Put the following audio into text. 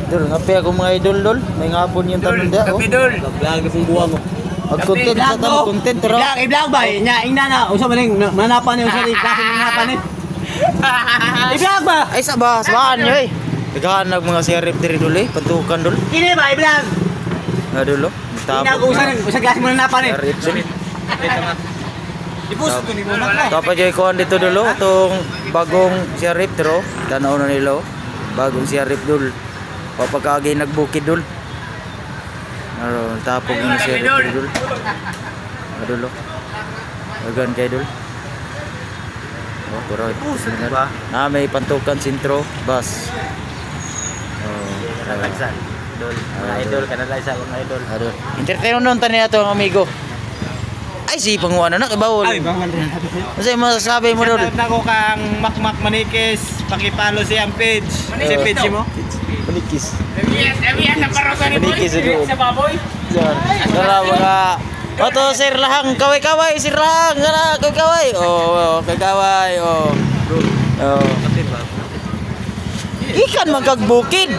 Dol, ngapi ako mga idol dol. May ngapon yung tanong dia oh. Kapidol. Vlog na pong buwang mo. Ang content sa tanong content pero. I-vlog ba? Ina na. Usa man ning manapan ni usa ni klase ng manapan ni. I-vlog ba? Ay sabaan nyo eh. Naghahanap mga sheriff diri dol eh. Pantukan dol. Kini ba i-vlog? Nga dol oh. Usa klase mo manapan ni. Sheriff dol. Ipus ko ni mo na. Tapos yung kuhan dito dol oh. Itong bagong sheriff dito. Tanaw na nila oh. Bagong sheriff dol. Papagkagay nagbukid dol. Ano, tapog ng sheriff dol. Dol oh. Agan kay dol. Oh, puro ba? May pantukan sintro, bus. Oh, Kanalagsan. Idol. Mga idol, kanalagsan mga idol. Adol. Entertain nun tani ato ang amigo. Ay si panguana na kay bawol. Ay, bawal. Kasi masasabi mo dol. Shout out ako kang Makmak Manikis. Paki-follow si ang page. Si page mo. Manikis. Ebiyan na parosa ni Manikis ito. sa baboy. Dara mga Oto sir lahang kaway-kaway sir lahang ngana kaway-kaway. Oh, kaway oh. Oh. Ikan magkagbukid.